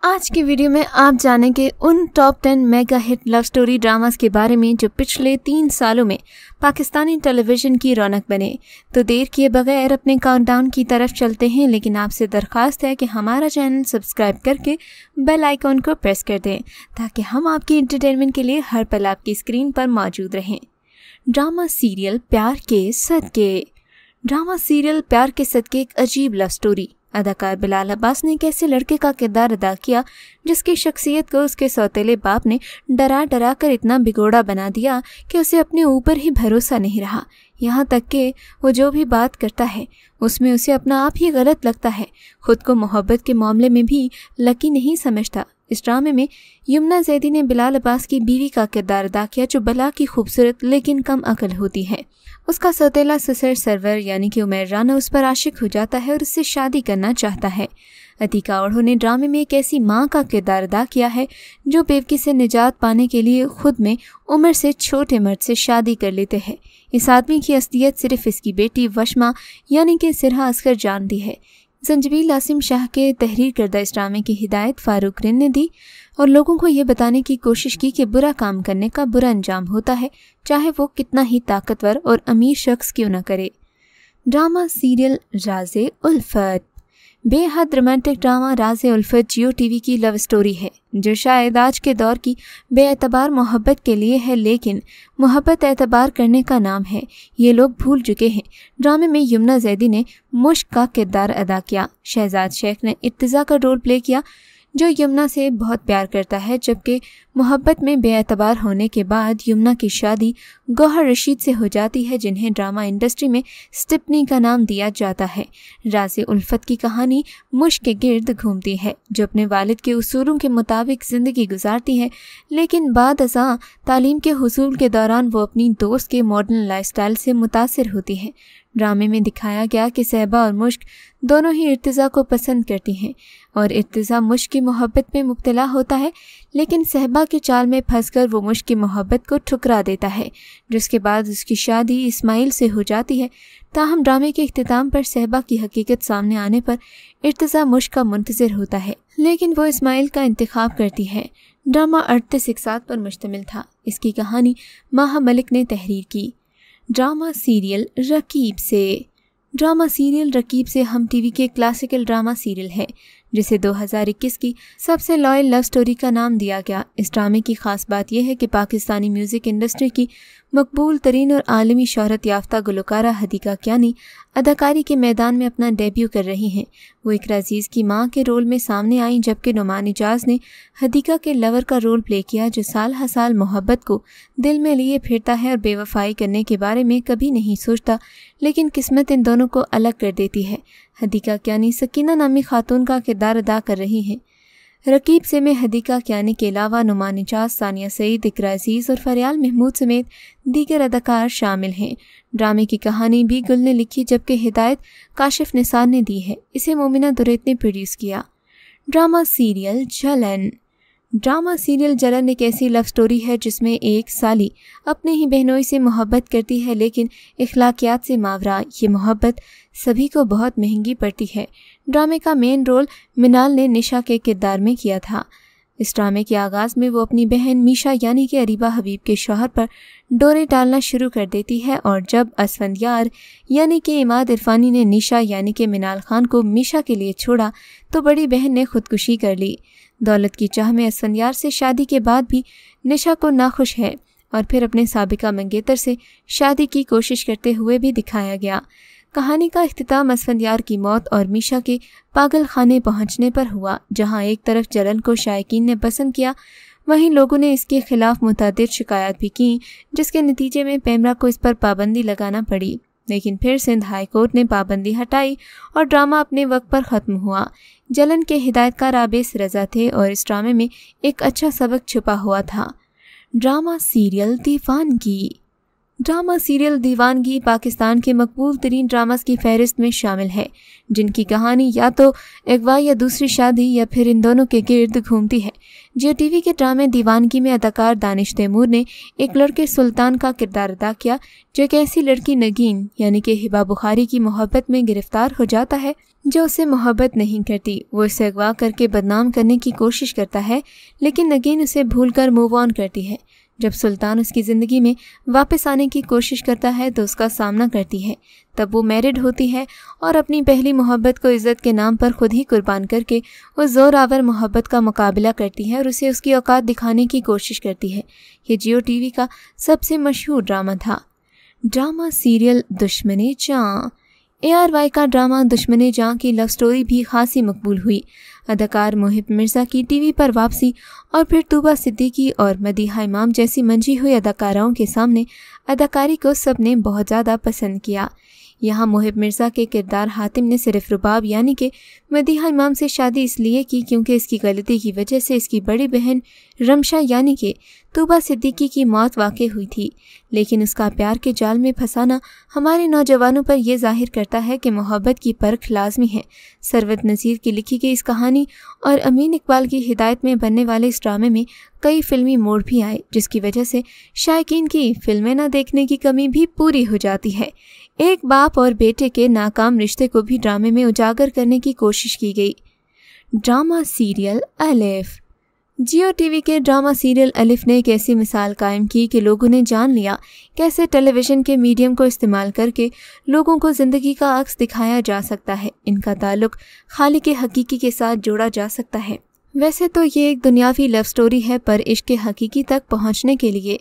आज की वीडियो में आप जानेंगे उन top 10 mega hit love story dramas के बारे में जो पिछले 3 सालों में पाकिस्तानी टेलीविजन की रौनक बने। तो देर किए बगैर अपने काउंटडाउन की तरफ चलते हैं, लेकिन आपसे दरख्वास्त है कि हमारा चैनल सब्सक्राइब करके बेल आइकॉन को प्रेस कर दें ताकि हम आपकी एंटरटेनमेंट के लिए हर पल आपकी स्क्रीन पर मौजूद रहें। ड्रामा सीरियल प्यार के सदके। ड्रामा सीरियल प्यार के सदके एक अजीब लव स्टोरी। अदाकार बिलाल अब्बास ने एक ऐसे लड़के का किरदार अदा किया जिसकी शख्सियत को उसके सौतेले बाप ने डरा डरा कर इतना बिगोड़ा बना दिया कि उसे अपने ऊपर ही भरोसा नहीं रहा। यहाँ तक कि वो जो भी बात करता है उसमें उसे अपना आप ही गलत लगता है। खुद को मोहब्बत के मामले में भी लकी नहीं समझता। इस ड्रामे में यमुना जैदी ने बिलाल अब्बास की बीवी का किरदार अदा किया जो बला की खूबसूरत लेकिन कम अकल होती है। उसका सौतेला ससुर सरवर यानी कि उमैर राना उस पर आशिक हो जाता है और उससे शादी करना चाहता है। अतीका ओढ़ो ने ड्रामे में एक ऐसी माँ का किरदार अदा किया है जो बेवकी से निजात पाने के लिए खुद में उम्र से छोटे मर्द से शादी कर लेते हैं। इस आदमी की असलियत सिर्फ इसकी बेटी वशमा यानी कि सिरहा असगर जानती है। संजबील आसिम शाह के तहरीर करदा इस ड्रामे की हिदायत फारूक रिन ने दी और लोगों को ये बताने की कोशिश की कि बुरा काम करने का बुरा अंजाम होता है, चाहे वो कितना ही ताकतवर और अमीर शख्स क्यों न करे। ड्रामा सीरियल राज़े उल्फत। बेहद रोमांटिक ड्रामा राज़े उल्फत जियो टीवी की लव स्टोरी है जो शायद आज के दौर की बेएतबार मोहब्बत के लिए है, लेकिन मोहब्बत एतबार करने का नाम है, ये लोग भूल चुके हैं। ड्रामे में यमुना जैदी ने मुश्क का किरदार अदा किया। शहजाद शेख ने इर्तिज़ा का रोल प्ले किया जो यमुना से बहुत प्यार करता है, जबकि मोहब्बत में बेएतबार होने के बाद यमुना की शादी गौहर रशीद से हो जाती है जिन्हें ड्रामा इंडस्ट्री में स्टिपनी का नाम दिया जाता है। राज़े उल्फत की कहानी मुश्क के गिर्द घूमती है जो अपने वालिद के उसूलों के मुताबिक ज़िंदगी गुजारती है, लेकिन बाद अज़ां तालीम के हुसूल के दौरान वो अपनी दोस्त के मॉडर्न लाइफस्टाइल से मुतासिर होती है। ड्रामे में दिखाया गया कि सहबा और मुश्क दोनों ही इर्तिज़ा को पसंद करती हैं और इर्तिज़ा मुश्क की मोहब्बत में मुब्तला होता है, लेकिन सहबा के चाल में फंसकर वो मुश्क की मोहब्बत को ठुकरा देता है, जिसके बाद उसकी शादी इस्माइल से हो जाती है। ताहम ड्रामे के इख्तिताम पर सहबा की हकीकत सामने आने पर इर्तिज़ा मुश्क का मुंतज़िर होता है, लेकिन वो इस्माइल का इंतखाब करती है। ड्रामा 38 इक़सात पर मुश्तमिल था। इसकी कहानी माहा मलिक ने तहरीर की। ड्रामा सीरियल रकीब से। ड्रामा सीरियल रकीब से हम टीवी के क्लासिकल ड्रामा सीरियल है जिसे 2021 की सबसे लॉयल लव स्टोरी का नाम दिया गया। इस ड्रामे की खास बात यह है कि पाकिस्तानी म्यूज़िक इंडस्ट्री की मकबूल तरीन और आलमी शोहरत याफ्ता गुलकारा हदीका कियानी अदाकारी के मैदान में अपना डेब्यू कर रही हैं। वो इकरा अजीज़ की मां के रोल में सामने आई, जबकि नुमान इजाज़ ने हदीका के लवर का रोल प्ले किया जो साल हर साल मोहब्बत को दिल में लिए फिरता है और बेवफाई करने के बारे में कभी नहीं सोचता, लेकिन किस्मत इन दोनों को अलग कर देती है। हदीका कियानी सकीना नामी खातून का किरदार अदा कर रही हैं। रकीब से में हदीका कियानी के अलावा नुमान इजाज़, सानिया सईद, इकरा अजीज़ और फरियाल महमूद समेत दीगर अदाकार शामिल हैं। ड्रामे की कहानी भी गुल ने लिखी, जबकि हिदायत काशिफ निसार ने दी है। इसे मोमिना दुरैत ने प्रोड्यूस किया। ड्रामा सीरियल जलन। ड्रामा सीरियल जलन एक ऐसी लव स्टोरी है जिसमें एक साली अपने ही बहनोई से मोहब्बत करती है, लेकिन इखलाकियात से मावरा ये मोहब्बत सभी को बहुत महंगी पड़ती है। ड्रामे का मेन रोल मिनाल ने निशा के किरदार में किया था। इस ड्रामे के आगाज़ में वो अपनी बहन मीशा यानी कि अरीबा हबीब के शौहर पर डोरे डालना शुरू कर देती है, और जब असफंदियार यानी कि इमाद इरफानी ने निशा यानी कि मिनाल खान को मीशा के लिए छोड़ा तो बड़ी बहन ने खुदकुशी कर ली। दौलत की चाह में असफंदियार से शादी के बाद भी निशा को नाखुश है और फिर अपने साबिका मंगेतर से शादी की कोशिश करते हुए भी दिखाया गया। कहानी का इख्तिताम असफंदियार की मौत और मीशा के पागल खाने पहुंचने पर हुआ। जहां एक तरफ जलन को शायकीन ने पसंद किया, वहीं लोगों ने इसके खिलाफ मुतादिद शिकायत भी की, जिसके नतीजे में पैमरा को इस पर पाबंदी लगाना पड़ी। लेकिन फिर सिंध हाई कोर्ट ने पाबंदी हटाई और ड्रामा अपने वक्त पर ख़त्म हुआ। जलन के हिदायतकार आबेस रज़ा थे और इस ड्रामे में एक अच्छा सबक छुपा हुआ था। ड्रामा सीरियल दीवानगी। ड्रामा सीरियल दीवानगी पाकिस्तान के मकबूल तरीन ड्रामास की फहरिस्त में शामिल है, जिनकी कहानी या तो अगवा या दूसरी शादी या फिर इन दोनों के गिर्द घूमती है। जियो टीवी के ड्रामे दीवानगी में अदाकार दानिश तैमूर ने एक लड़के सुल्तान का किरदार अदा किया जो एक ऐसी लड़की नगीन यानी कि हिबा बुखारी की मोहब्बत में गिरफ्तार हो जाता है जो उससे मोहब्बत नहीं करती। वो इसे अगवा करके बदनाम करने की कोशिश करता है, लेकिन नगीन उसे भूलकर मूव ऑन करती है। जब सुल्तान उसकी ज़िंदगी में वापस आने की कोशिश करता है तो उसका सामना करती है। तब वो मैरिड होती है और अपनी पहली मोहब्बत को इज़्ज़त के नाम पर खुद ही कुर्बान करके उस ज़ोर-आवर मोहब्बत का मुकाबला करती है और उसे उसकी औकात दिखाने की कोशिश करती है। ये जियो टीवी का सबसे मशहूर ड्रामा था। ड्रामा सीरियल दुश्मने जान। ARY का ड्रामा दुश्मने जान की लव स्टोरी भी खासी मकबूल हुई। अदाकार मोहिब मिर्ज़ा की टीवी पर वापसी और फिर तूबा सिद्दीकी और मदीहा इमाम जैसी मंझी हुई अदाकाराओं के सामने अदाकारी को सबने बहुत ज़्यादा पसंद किया। यहाँ मोहिब मिर्ज़ा के किरदार हातिम ने सिर्फ रुबाब यानी कि मदीहा इमाम से शादी इसलिए की क्योंकि इसकी गलती की वजह से इसकी बड़ी बहन रमशा यानी कि तूबा सिद्दीकी की मौत वाक़ हुई थी। लेकिन उसका प्यार के जाल में फंसाना हमारे नौजवानों पर यह जाहिर करता है कि मोहब्बत की परख लाजमी है। सरवत नज़ीर की लिखी गई इस कहानी और अमीन इकबाल की हिदायत में बनने वाले इस ड्रामे में कई फिल्मी मोड़ भी आए, जिसकी वजह से शायकीन की फिल्में न देखने की कमी भी पूरी हो जाती है। एक बाप और बेटे के नाकाम रिश्ते को भी ड्रामे में उजागर करने की कोशिश की गई। ड्रामा सीरियल अलिफ। जियो टीवी के ड्रामा सीरियल अलिफ ने एक ऐसी मिसाल कायम की कि लोगों ने जान लिया कैसे टेलीविज़न के मीडियम को इस्तेमाल करके लोगों को ज़िंदगी का अक्स दिखाया जा सकता है। इनका ताल्लुक खालिक हकीकी के साथ जोड़ा जा सकता है। वैसे तो ये एक दुनियावी लव स्टोरी है, पर इश्क हकीकी तक पहुँचने के लिए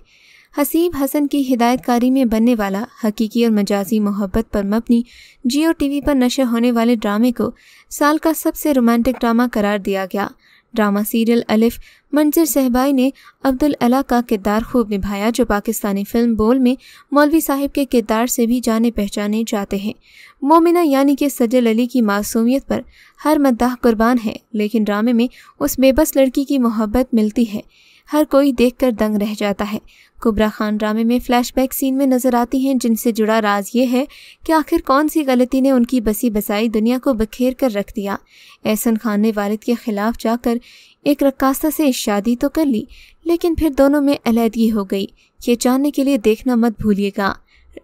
हसीब हसन की हिदायतकारी में बनने वाला हकीकी और मजाजी मोहब्बत पर मबनी जियो टीवी पर नशर होने वाले ड्रामे को साल का सबसे रोमांटिक ड्रामा करार दिया गया। ड्रामा सीरियल अलिफ मंजर सहबाई ने अब्दुल अला का किरदार खूब निभाया, जो पाकिस्तानी फिल्म बोल में मौलवी साहिब के किरदार से भी जाने पहचाने जाते हैं। मोमिना यानी कि सजल अली की मासूमियत पर हर मद्दाह कुर्बान है, लेकिन ड्रामे में उस बेबस लड़की की मोहब्बत मिलती है, हर कोई देखकर दंग रह जाता है। कुबरा खान ड्रामे में फ्लैशबैक सीन में नजर आती हैं, जिनसे जुड़ा राज ये है कि आखिर कौन सी गलती ने उनकी बसी बसाई दुनिया को बखेर कर रख दिया। एहसन खान ने वालिद के खिलाफ जाकर एक रक्कासा से शादी तो कर ली, लेकिन फिर दोनों में अलहदगी हो गई। ये जानने के लिए देखना मत भूलिएगा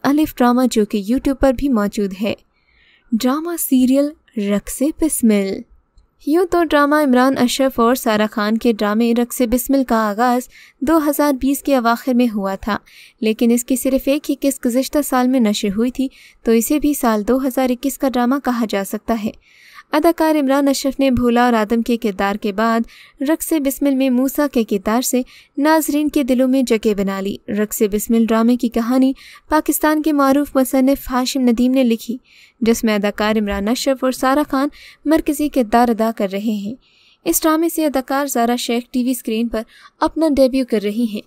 अलिफ ड्रामा, जो कि यूट्यूब पर भी मौजूद है। Drama serial Raqse Bismil. यूँ तो ड्रामा इमरान अशरफ और सारा खान के ड्रामे रक्से बिस्मिल का आगाज़ 2020 के अवाखिर में हुआ था, लेकिन इसकी सिर्फ एक ही किस्त गुज़िश्ता साल में नशर हुई थी, तो इसे भी साल 2021 का ड्रामा कहा जा सकता है। अदाकार इमरान अशरफ ने भोला और आदम के किरदार के बाद रक्से बिस्मिल में मूसा के किरदार से नाजरीन के दिलों में जगह बना ली। रक्से बिस्मिल ड्रामे की कहानी पाकिस्तान के मारूफ मुसन्निफ हाशिम नदीम ने लिखी, जिसमें अदाकार इमरान अशरफ और सारा खान मरकज़ी किरदार अदा कर रहे हैं। इस ड्रामे से अदाकार ज़ारा शेख टीवी स्क्रीन पर अपना डेब्यू कर रही हैं,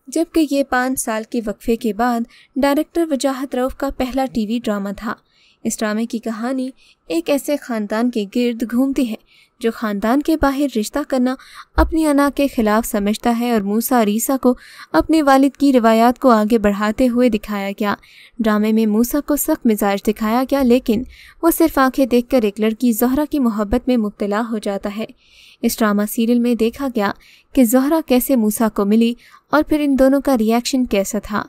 जबकि ये 5 साल के वक्फे के बाद डायरेक्टर वजाहत रऊफ़ का पहला टीवी ड्रामा था। इस ड्रामे की कहानी एक ऐसे ख़ानदान के गिर्द घूमती है जो ख़ानदान के बाहर रिश्ता करना अपनी अना के ख़िलाफ़ समझता है, और मूसा और ईसा को अपने वालिद की रिवायात को आगे बढ़ाते हुए दिखाया गया। ड्रामे में मूसा को सख्त मिजाज दिखाया गया, लेकिन वो सिर्फ आंखें देखकर एक लड़की ज़ोहरा की मोहब्बत में मुब्तला हो जाता है। इस ड्रामा सीरियल में देखा गया कि ज़ोहरा कैसे मूसा को मिली और फिर इन दोनों का रिएक्शन कैसा था।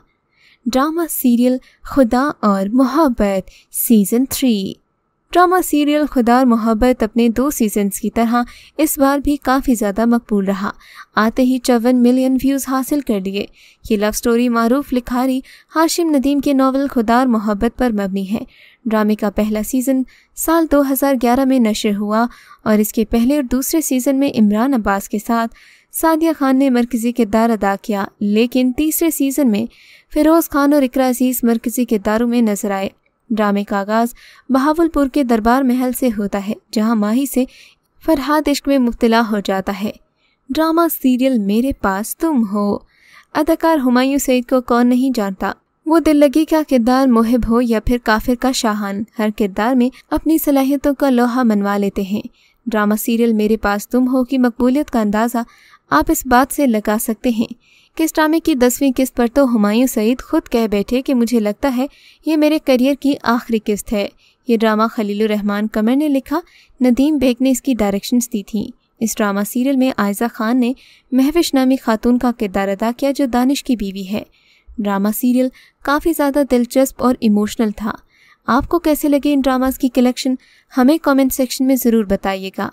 ड्रामा सीरियल खुदा और मोहब्बत सीज़न 3। ड्रामा सीरियल खुदा और मोहब्बत अपने 2 सीजन्स की तरह इस बार भी काफ़ी ज़्यादा मकबूल रहा। आते ही 54 मिलियन व्यूज़ हासिल कर लिए। ये लव स्टोरी मारूफ लिखारी हाशिम नदीम के नावल खुदा और मोहब्बत पर मबनी है। ड्रामे का पहला सीज़न साल 2011 में नशर हुआ और इसके पहले और दूसरे सीज़न में इमरान अब्बास के साथ सादिया खान ने मरकज़ी किरदार अदा किया, लेकिन तीसरे सीज़न में फ़िरोज़ खान और इकरा अजीज़ मरकज़ी किरदारों में नजर आए। ड्रामे का आगाज़ बहावलपुर के दरबार महल से होता है, जहां माही से फरहाद इश्क में मुब्तला हो जाता है। ड्रामा सीरियल मेरे पास तुम हो। अदाकार हुमायूं सईद को कौन नहीं जानता। वो दिल लगी का किरदार मोहिब हो या फिर काफिर का शाहान, हर किरदार में अपनी सलाहियतों का लोहा मनवा लेते हैं। ड्रामा सीरियल मेरे पास तुम हो की मकबूलियत का अंदाज़ा आप इस बात से लगा सकते हैं کہ इस ड्रामे की 10वीं किस्त पर तो हुमायूं सईद खुद कह बैठे कि मुझे लगता है ये मेरे करियर की आखिरी किस्त है। ये ड्रामा खलीलुर रहमान कमर ने लिखा, नदीम बेग ने इसकी डायरेक्शंस दी थी। इस ड्रामा सीरियल में आयजा खान ने महविश नामी खातून का किरदार अदा किया जो दानिश की बीवी है। ड्रामा सीरियल काफ़ी ज़्यादा दिलचस्प और इमोशनल था। आपको कैसे लगे इन ड्रामास की कलेक्शन, हमें कमेंट सेक्शन में ज़रूर बताइएगा।